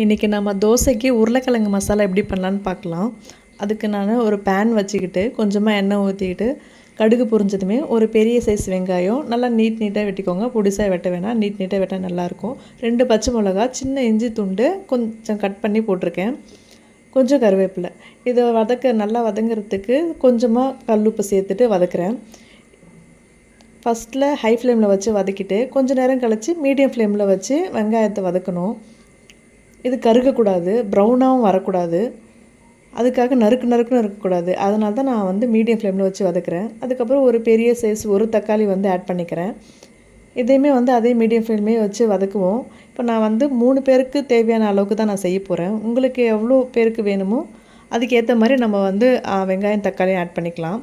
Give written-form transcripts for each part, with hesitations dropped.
இன்றைக்கி நம்ம தோசைக்கு உருளைக்கிழங்கு மசாலா எப்படி பண்ணலான்னு பார்க்கலாம். அதுக்கு நான் ஒரு பேன் வச்சுக்கிட்டு கொஞ்சமாக எண்ணெய் ஊற்றிக்கிட்டு கடுகு பொரிஞ்சதுமே ஒரு பெரிய சைஸ் வெங்காயம் நல்லா நீட்டாக வெட்டிக்கோங்க. பொடிசாக வெட்ட வேணாம், நீட்டாக வெட்ட நல்லாயிருக்கும். 2 பச்சை மிளகா, சின்ன இஞ்சி துண்டு கொஞ்சம் கட் பண்ணி போட்டிருக்கேன். கொஞ்சம் கருவேப்பிலை. இதை நல்லா வதங்கிறதுக்கு கொஞ்சமாக கல்லுப்பு சேர்த்துட்டு வதக்குறேன். ஃபஸ்ட்டில் ஹை ஃப்ளேமில் வச்சு வதக்கிட்டு கொஞ்சம் நேரம் கழித்து மீடியம் ஃப்ளேமில் வச்சு வெங்காயத்தை வதக்கணும். இது கருகக்கூடாது, ப்ரௌனாகவும் வரக்கூடாது. அதுக்காக நறுக்குன்னு இருக்கக்கூடாது. அதனால தான் நான் மீடியம் ஃப்ளேமில் வச்சு வதக்குறேன். அதுக்கப்புறம் ஒரு பெரிய சைஸ் ஒரு தக்காளி ஆட் பண்ணிக்கிறேன். இதையுமே அதே மீடியம் ஃப்ளேம்லே வச்சு வதக்குவோம். இப்போ நான் 3 பேருக்கு தேவையான அளவுக்கு தான் நான் செய்ய போகிறேன். உங்களுக்கு எவ்வளோ பேருக்கு வேணுமோ அதுக்கேற்ற மாதிரி நம்ம வெங்காயம் தக்காளியும் ஆட் பண்ணிக்கலாம்.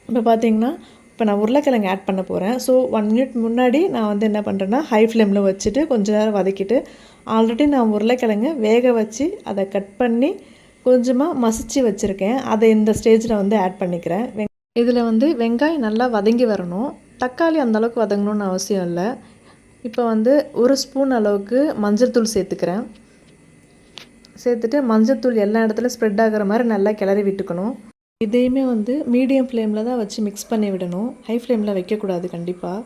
இப்போ பார்த்தீங்கன்னா இப்போ நான் உருளைக்கிழங்கு ஆட் பண்ண போகிறேன். ஸோ 1 மினிட் முன்னாடி நான் என்ன பண்ணுறேன்னா ஹை ஃப்ளேமில் வச்சுட்டு கொஞ்சம் நேரம் வதக்கிட்டு ஆல்ரெடி நான் உருளைக்கிழங்கு வேக வச்சு அதை கட் பண்ணி கொஞ்சமாக மசிச்சு வச்சுருக்கேன். அதை இந்த ஸ்டேஜில் ஆட் பண்ணிக்கிறேன். இதில் வெங்காயம் நல்லா வதங்கி வரணும். தக்காளி அந்தளவுக்கு வதங்கணுன்னு அவசியம் இல்லை. இப்போ 1 ஸ்பூன் அளவுக்கு மஞ்சள் தூள் சேர்த்துக்கிறேன். சேர்த்துட்டு மஞ்சள் தூள் எல்லா இடத்துலையும் ஸ்ப்ரெட் ஆகிற மாதிரி நல்லா கிளறி விட்டுக்கணும். இதையுமே மீடியம் ஃப்ளேமில் தான் வச்சு மிக்ஸ் பண்ணி விடணும். ஹை ஃப்ளேமில் வைக்கக்கூடாது கண்டிப்பாக.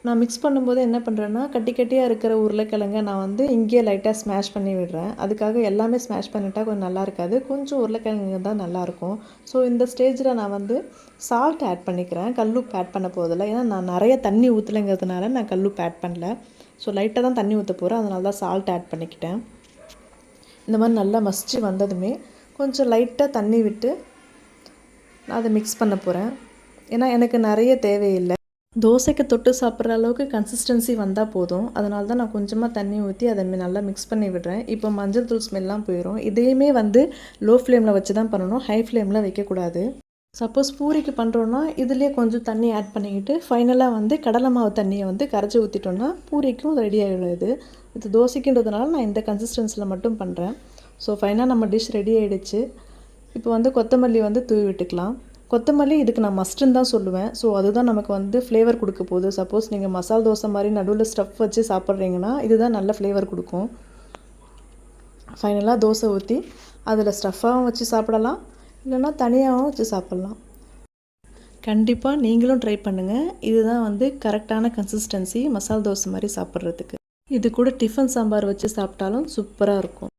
நான் மிக்ஸ் பண்ணும்போது என்ன பண்ணுறேன்னா கட்டியாக இருக்கிற உருளைக்கிழங்கை நான் இங்கேயே லைட்டாக ஸ்மாஷ் பண்ணி விடுறேன். அதுக்காக எல்லாமே ஸ்மாஷ் பண்ணிட்டால் கொஞ்சம் நல்லா இருக்காது. கொஞ்சம் உருளைக்கிழங்கு தான் நல்லாயிருக்கும். ஸோ இந்த ஸ்டேஜில் நான் சால்ட் ஆட் பண்ணிக்கிறேன். கல்லுப்பு ஆட் பண்ண போதில்லை. ஏன்னா நான் நிறைய தண்ணி ஊற்றலைங்கிறதுனால நான் கல்லுப்பு ஆட் பண்ணல. ஸோ லைட்டாக தான் தண்ணி ஊற்ற போகிறேன். அதனால தான் சால்ட் ஆட் பண்ணிக்கிட்டேன். இந்த மாதிரி நல்லா மசிச்சு வந்ததுமே கொஞ்சம் லைட்டாக தண்ணி விட்டு நான் அதை மிக்ஸ் பண்ண போகிறேன். ஏன்னா எனக்கு நிறைய தேவையில்லை. தோசைக்கு தொட்டு சாப்பிட்ற அளவுக்கு கன்சிஸ்டன்சி வந்தால் போதும். அதனால தான் நான் கொஞ்சமாக தண்ணி ஊற்றி அதை நல்லா மிக்ஸ் பண்ணி விடுறேன். இப்போ மஞ்சள் தூள் ஸ்மெல்லாம் போயிடும். இதையுமே லோ ஃப்ளேமில் வச்சு தான் பண்ணணும், ஹை ஃப்ளேமில் வைக்கக்கூடாது. சப்போஸ் பூரிக்கு பண்ணுறோன்னா இதுலேயே கொஞ்சம் தண்ணி ஆட் பண்ணிக்கிட்டு ஃபைனலாக கடலை மாவு தண்ணியை கரைச்சி ஊற்றிட்டோன்னா பூரிக்கும் ரெடி ஆகிடுது. இது தோசைக்குன்றதுனால நான் இந்த கன்சிஸ்டன்சியில் மட்டும் பண்ணுறேன். ஸோ ஃபைனலாக நம்ம டிஷ் ரெடி ஆகிடுச்சு. இப்போ கொத்தமல்லி தூவி விட்டுக்கலாம். கொத்தமல்லி இதுக்கு நான் மஸ்ட்டுன்னு தான் சொல்லுவேன். ஸோ அதுதான் நமக்கு ஃப்ளேவர் கொடுக்க போகுது. சப்போஸ் நீங்கள் மசால் தோசை மாதிரி நடுவில் ஸ்டஃப் வச்சு சாப்பிட்றீங்கன்னா இதுதான் நல்ல ஃப்ளேவர் கொடுக்கும். ஃபைனலாக தோசை ஊற்றி அதில் ஸ்டஃப்பாகவும் வச்சு சாப்பிடலாம், இல்லைன்னா தனியாகவும் வச்சு சாப்பிட்லாம். கண்டிப்பாக நீங்களும் ட்ரை பண்ணுங்கள். இதுதான் கரெக்டான கன்சிஸ்டன்சி மசால் தோசை மாதிரி சாப்பிட்றதுக்கு. இது கூட டிஃபன் சாம்பார் வச்சு சாப்பிட்டாலும் சூப்பராக இருக்கும்.